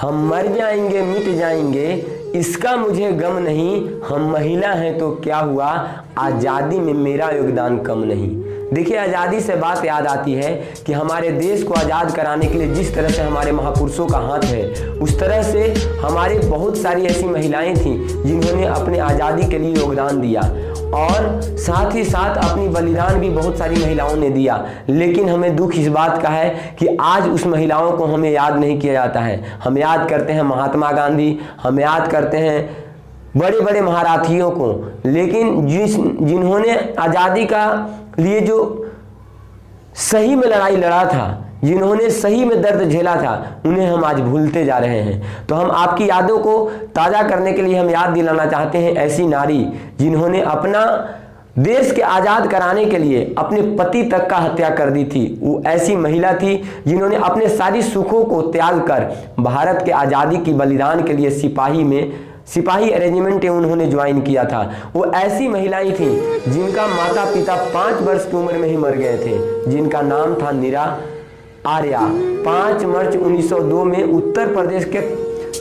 हम मर जाएंगे मिट जाएंगे इसका मुझे गम नहीं, हम महिला हैं तो क्या हुआ, आज़ादी में मेरा योगदान कम नहीं। देखिए, आज़ादी से बात याद आती है कि हमारे देश को आज़ाद कराने के लिए जिस तरह से हमारे महापुरुषों का हाथ है, उस तरह से हमारे बहुत सारी ऐसी महिलाएं थीं जिन्होंने अपने आज़ादी के लिए योगदान दिया और साथ ही साथ अपनी बलिदान भी बहुत सारी महिलाओं ने दिया। लेकिन हमें दुख इस बात का है कि आज उस महिलाओं को हमें याद नहीं किया जाता है। हम याद करते हैं महात्मा गांधी, हम याद करते हैं बड़े बड़े महारथियों को, लेकिन जिन्होंने आज़ादी का लिए जो सही में लड़ाई लड़ा था, जिन्होंने सही में दर्द झेला था, उन्हें हम आज भूलते जा रहे हैं। तो हम आपकी यादों को ताज़ा करने के लिए हम याद दिलाना चाहते हैं ऐसी नारी जिन्होंने अपना देश के आज़ाद कराने के लिए अपने पति तक का हत्या कर दी थी। वो ऐसी महिला थी जिन्होंने अपने सारी सुखों को त्याग कर भारत के आज़ादी की बलिदान के लिए सिपाही रेजिमेंट में उन्होंने ज्वाइन किया था। वो ऐसी महिलाएं थीं जिनका माता पिता 5 वर्ष की उम्र में ही मर गए थे, जिनका नाम था नीरा आर्या। 5 मार्च 1902 में उत्तर प्रदेश के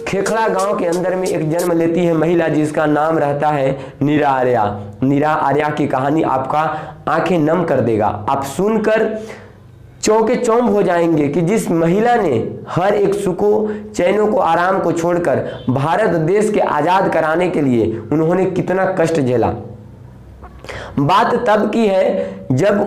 खेखड़ा गांव के अंदर में एक जन्म लेती है महिला जिसका नाम रहता है नीरा आर्या। नीरा आर्या की कहानी आपका आंखें नम कर देगा। आप सुनकर चौंके चौंध हो जाएंगे कि जिस महिला ने हर एक सुखों चैनों को आराम को छोड़कर भारत देश के आज़ाद कराने के लिए उन्होंने कितना कष्ट झेला। बात तब की है जब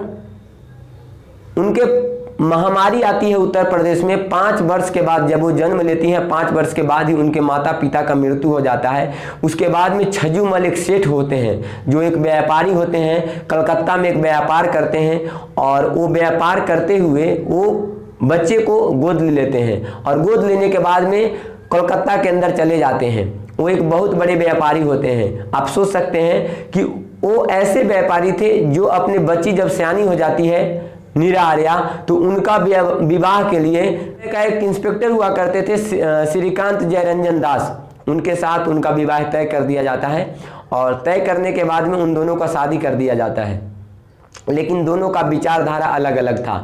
उनके महामारी आती है उत्तर प्रदेश में। 5 वर्ष के बाद जब वो जन्म लेती हैं, 5 वर्ष के बाद ही उनके माता पिता का मृत्यु हो जाता है। उसके बाद में छज्जूमल एक सेठ होते हैं जो एक व्यापारी होते हैं, कलकत्ता में एक व्यापार करते हैं और वो व्यापार करते हुए वो बच्चे को गोद ले लेते हैं और गोद लेने के बाद में कोलकाता के अंदर चले जाते हैं। वो एक बहुत बड़े व्यापारी होते हैं। आप सोच सकते हैं कि वो ऐसे व्यापारी थे जो अपने बच्ची जब सयानी हो जाती है नीरा आर्या, तो उनका विवाह के लिए एक इंस्पेक्टर हुआ करते थे श्रीकांत जयरंजन दास, उनके साथ उनका विवाह तय कर दिया जाता है और तय करने के बाद में उन दोनों का शादी कर दिया जाता है। लेकिन दोनों का विचारधारा अलग अलग था।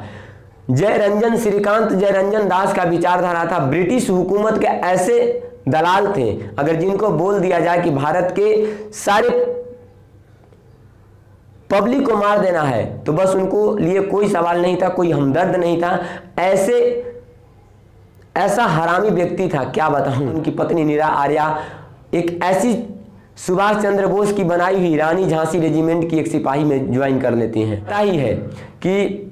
श्रीकांत जयरंजन दास का विचारधारा था ब्रिटिश हुकूमत के ऐसे दलाल थे अगर जिनको बोल दिया जाए कि भारत के सारे पब्लिक को मार देना है तो बस उनको लिए कोई सवाल नहीं था, कोई हमदर्द नहीं था। ऐसा हरामी व्यक्ति था, क्या बताऊं। उनकी पत्नी नीरा आर्या एक ऐसी सुभाष चंद्र बोस की बनाई हुई रानी झांसी रेजिमेंट की एक सिपाही में ज्वाइन कर लेती हैं। पता ही है कि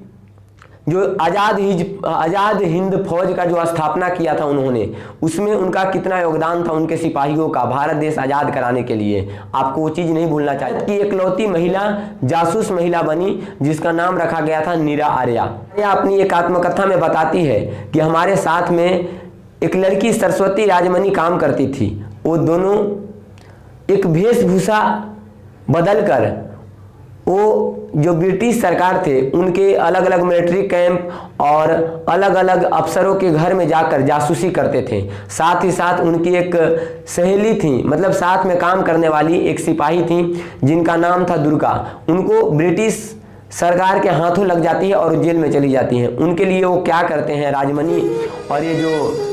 जो आज़ाद हिंद फौज का जो स्थापना किया था उन्होंने, उसमें उनका कितना योगदान था उनके सिपाहियों का भारत देश आज़ाद कराने के लिए। आपको वो चीज़ नहीं भूलना चाहिए कि एकलौती महिला जासूस महिला बनी जिसका नाम रखा गया था नीरा आर्या। यह अपनी एक आत्मकथा में बताती है कि हमारे साथ में एक लड़की सरस्वती राजमणि काम करती थी। वो दोनों एक वेशभूषा बदल कर वो जो ब्रिटिश सरकार थे उनके अलग अलग मिलिट्री कैंप और अलग अलग अफसरों के घर में जाकर जासूसी करते थे। साथ ही साथ उनकी एक सहेली थी, मतलब साथ में काम करने वाली एक सिपाही थी जिनका नाम था दुर्गा। उनको ब्रिटिश सरकार के हाथों लग जाती है और जेल में चली जाती हैं। उनके लिए वो क्या करते हैं, राजमणि और ये जो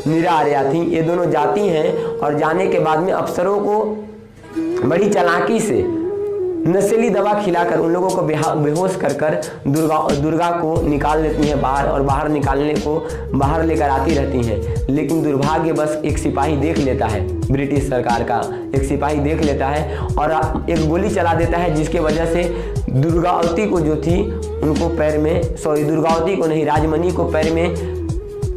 नीरा आर्या थी, ये दोनों जाती हैं और जाने के बाद में अफसरों को बड़ी चालाकी से नशीली दवा खिलाकर उन लोगों को बेहोश कर कर दुर्गा को निकाल लेती हैं बाहर और बाहर लेकर आती रहती हैं। लेकिन दुर्भाग्यवश एक सिपाही देख लेता है, ब्रिटिश सरकार का एक सिपाही देख लेता है और एक गोली चला देता है जिसके वजह से दुर्गावती को जो थी उनको पैर में दुर्गावती को नहीं, राजमणि को पैर में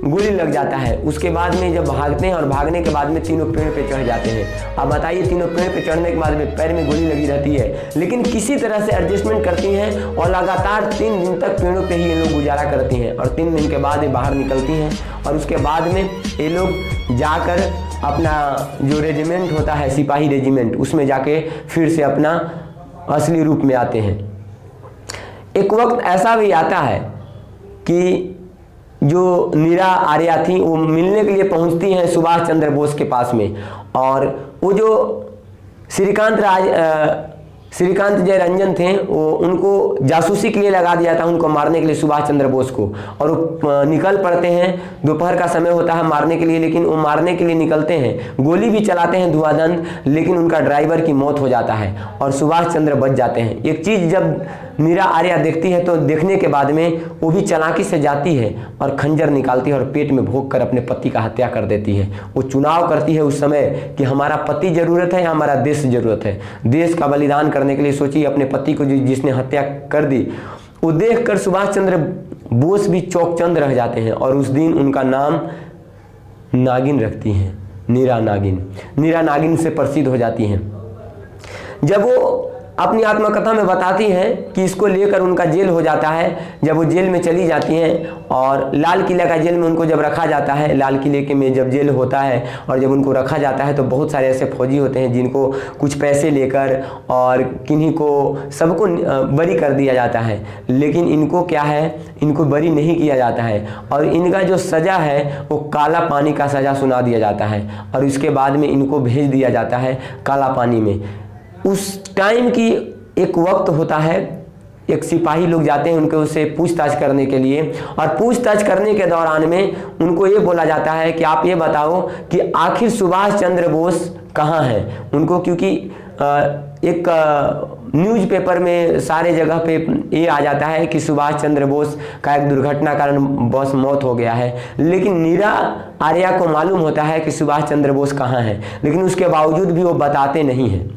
गोली लग जाता है। उसके बाद में जब भागते हैं और भागने के बाद में तीनों पेड़ पे चढ़ जाते हैं। अब बताइए, तीनों पेड़ पे चढ़ने के बाद में पैर में गोली लगी रहती है, लेकिन किसी तरह से एडजस्टमेंट करती हैं और लगातार 3 दिन तक पेड़ों पे ही ये लोग गुजारा करती हैं और 3 दिन के बाद ये बाहर निकलती हैं और उसके बाद में ये लोग जाकर अपना जो रेजिमेंट होता है सिपाही रेजिमेंट, उसमें जाके फिर से अपना असली रूप में आते हैं। एक वक्त ऐसा भी आता है कि जो नीरा आर्या थी वो मिलने के लिए पहुंचती हैं सुभाष चंद्र बोस के पास में और वो जो श्रीकांत जय रंजन थे, वो उनको जासूसी के लिए लगा दिया था, उनको मारने के लिए, सुभाष चंद्र बोस को। और वो निकल पड़ते हैं, दोपहर का समय होता है मारने के लिए, लेकिन वो मारने के लिए निकलते हैं, गोली भी चलाते हैं धुआंधार, लेकिन उनका ड्राइवर की मौत हो जाता है और सुभाष चंद्र बच जाते हैं। एक चीज़ जब मीरा आर्या देखती है तो देखने के बाद में वो भी चालाकी से जाती है और खंजर निकालती है और पेट में भोंक कर अपने पति का हत्या कर देती है। वो चुनाव करती है उस समय कि हमारा पति जरूरत है या हमारा देश जरूरत है। देश का बलिदान करने के लिए सोची, अपने पति को जिसने हत्या कर दी, वो देखकर सुभाष चंद्र बोस भी चौकचंद रह जाते हैं और उस दिन उनका नाम नागिन रखती हैं, नीरा नागिन। नीरा नागिन से प्रसिद्ध हो जाती हैं। जब वो अपनी आत्मकथा में बताती हैं कि इसको लेकर उनका जेल हो जाता है, जब वो जेल में चली जाती हैं और लाल किला का जेल में उनको जब रखा जाता है, लाल किले के में जब जेल होता है और जब उनको रखा जाता है तो बहुत सारे ऐसे फौजी होते हैं जिनको कुछ पैसे लेकर और किन्हीं को सबको बरी कर दिया जाता है, लेकिन इनको क्या है, इनको बरी नहीं किया जाता है और इनका जो सज़ा है वो काला पानी का सज़ा सुना दिया जाता है और इसके बाद में इनको भेज दिया जाता है काला पानी में। उस टाइम की एक वक्त होता है, एक सिपाही लोग जाते हैं उनके उससे पूछताछ करने के लिए और पूछताछ करने के दौरान में उनको ये बोला जाता है कि आप ये बताओ कि आखिर सुभाष चंद्र बोस कहाँ हैं। उनको क्योंकि एक न्यूज़पेपर में सारे जगह पे ये आ जाता है कि सुभाष चंद्र बोस का एक दुर्घटना कारण बस मौत हो गया है, लेकिन नीरा आर्या को मालूम होता है कि सुभाष चंद्र बोस कहाँ हैं, लेकिन उसके बावजूद भी वो बताते नहीं हैं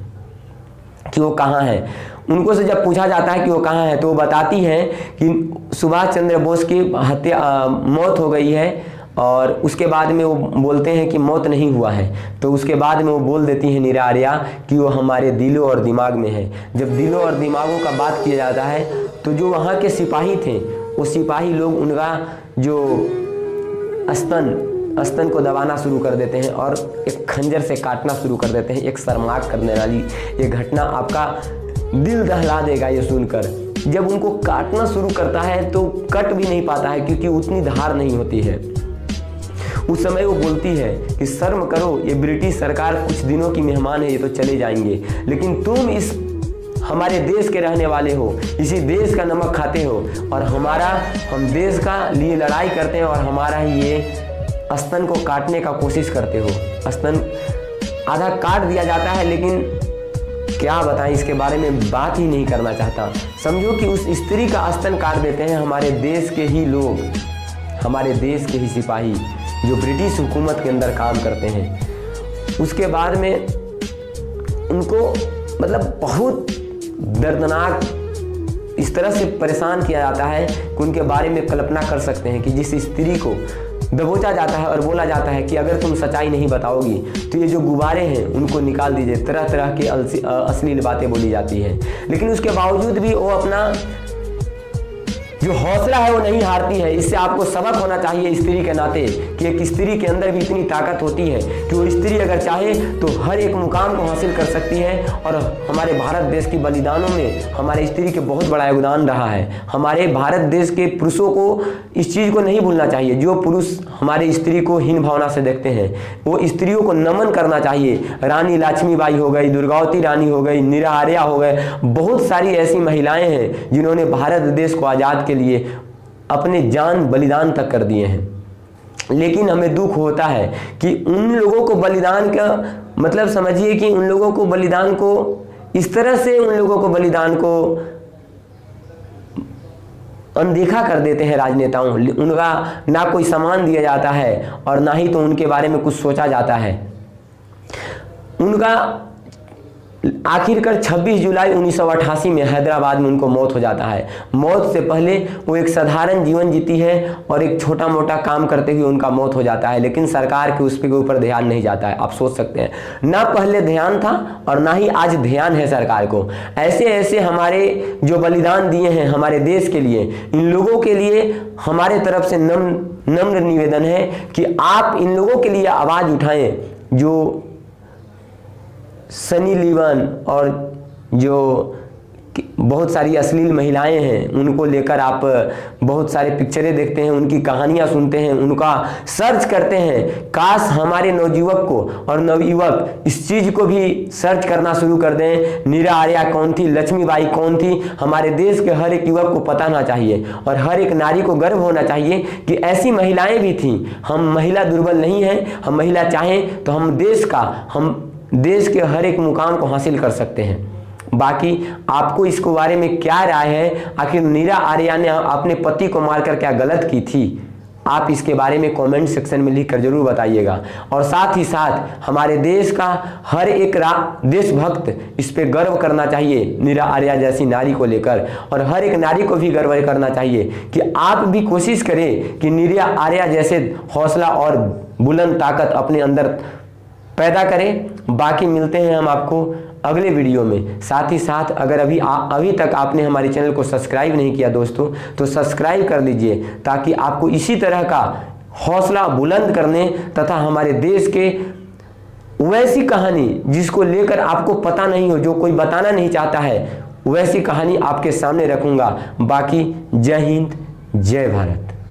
कि वो कहाँ है। उनको से जब पूछा जाता है कि वो कहाँ है तो वो बताती हैं कि सुभाष चंद्र बोस की मौत हो गई है और उसके बाद में वो बोलते हैं कि मौत नहीं हुआ है, तो उसके बाद में वो बोल देती है नीरा आर्या कि वो हमारे दिलों और दिमाग में है। जब दिलों और दिमागों का बात किया जाता है तो जो वहाँ के सिपाही थे वो सिपाही लोग उनका जो स्तन को दबाना शुरू कर देते हैं और एक खंजर से काटना शुरू कर देते हैं। एक शर्मनाक करने वाली ये घटना, आपका दिल दहला देगा ये सुनकर। जब उनको काटना शुरू करता है तो कट भी नहीं पाता है क्योंकि उतनी धार नहीं होती है। उस समय वो बोलती है कि शर्म करो, ये ब्रिटिश सरकार कुछ दिनों की मेहमान है, ये तो चले जाएंगे, लेकिन तुम इस हमारे देश के रहने वाले हो, इसी देश का नमक खाते हो और हम देश का लिए लड़ाई करते हैं और हमारा ही ये स्तन को काटने का कोशिश करते हो। स्तन आधा काट दिया जाता है, लेकिन क्या बताएं, इसके बारे में बात ही नहीं करना चाहता। समझो कि उस स्त्री का स्तन काट देते हैं हमारे देश के ही लोग, हमारे देश के ही सिपाही जो ब्रिटिश हुकूमत के अंदर काम करते हैं। उसके बाद में उनको मतलब बहुत दर्दनाक इस तरह से परेशान किया जाता है कि उनके बारे में कल्पना कर सकते हैं कि जिस स्त्री को दबोचा जाता है और बोला जाता है कि अगर तुम सच्चाई नहीं बताओगी तो ये जो गुब्बारे हैं उनको निकाल दीजिए, तरह तरह की अश्लील बातें बोली जाती हैं, लेकिन उसके बावजूद भी वो अपना जो हौसला है वो नहीं हारती है। इससे आपको सबक होना चाहिए स्त्री के नाते कि एक स्त्री के अंदर भी इतनी ताकत होती है कि वो स्त्री अगर चाहे तो हर एक मुकाम को हासिल कर सकती है। और हमारे भारत देश के बलिदानों में हमारे स्त्री के बहुत बड़ा योगदान रहा है। हमारे भारत देश के पुरुषों को इस चीज़ को नहीं भूलना चाहिए। जो पुरुष हमारे स्त्री को हीन भावना से देखते हैं वो स्त्रियों को नमन करना चाहिए। रानी लक्ष्मीबाई हो गई, दुर्गावती रानी हो गई, नीरा आर्या हो गए, बहुत सारी ऐसी महिलाएं हैं जिन्होंने भारत देश को आज़ाद के लिए अपने जान बलिदान तक कर दिए हैं। लेकिन हमें दुख होता है कि उन लोगों को बलिदान का मतलब समझिए कि उन लोगों को बलिदान को इस तरह से उन लोगों को बलिदान को अनदेखा कर देते हैं राजनेताओं। उनका ना कोई सम्मान दिया जाता है और ना ही तो उनके बारे में कुछ सोचा जाता है। उनका आखिरकार 26 जुलाई 1988 में हैदराबाद में उनको मौत हो जाता है। मौत से पहले वो एक साधारण जीवन जीती है और एक छोटा मोटा काम करते हुए उनका मौत हो जाता है, लेकिन सरकार के उसके ऊपर ध्यान नहीं जाता है। आप सोच सकते हैं, ना पहले ध्यान था और ना ही आज ध्यान है सरकार को। ऐसे ऐसे हमारे जो बलिदान दिए हैं हमारे देश के लिए, इन लोगों के लिए हमारे तरफ से नम्र निवेदन है कि आप इन लोगों के लिए आवाज़ उठाएं जो सनी लियोन और जो बहुत सारी अश्लील महिलाएं हैं, उनको लेकर आप बहुत सारे पिक्चरें देखते हैं, उनकी कहानियां सुनते हैं, उनका सर्च करते हैं। काश हमारे नवयुवक को और नवयुवक इस चीज़ को भी सर्च करना शुरू कर दें। नीरा आर्या कौन थी, लक्ष्मीबाई कौन थी, हमारे देश के हर एक युवक को पता होना चाहिए और हर एक नारी को गर्व होना चाहिए कि ऐसी महिलाएं भी थीं। हम महिला दुर्बल नहीं हैं, हम महिला चाहें तो हम देश के हर एक मुकाम को हासिल कर सकते हैं। बाकी आपको इसके बारे में क्या राय है, आखिर नीरा आर्या ने अपने पति को मारकर क्या गलत की थी, आप इसके बारे में कमेंट सेक्शन में लिखकर जरूर बताइएगा। और साथ ही साथ हमारे देश का हर एक देशभक्त इस पे गर्व करना चाहिए नीरा आर्या जैसी नारी को लेकर, और हर एक नारी को भी गर्व करना चाहिए कि आप भी कोशिश करें कि नीरा आर्या जैसे हौसला और बुलंद ताकत अपने अंदर पैदा करें। बाकी मिलते हैं हम आपको अगले वीडियो में। साथ ही साथ अगर अभी तक आपने हमारे चैनल को सब्सक्राइब नहीं किया दोस्तों, तो सब्सक्राइब कर लीजिए ताकि आपको इसी तरह का हौसला बुलंद करने तथा हमारे देश के वैसी कहानी जिसको लेकर आपको पता नहीं हो, जो कोई बताना नहीं चाहता है, वैसी कहानी आपके सामने रखूंगा। बाकी जय हिंद, जय भारत।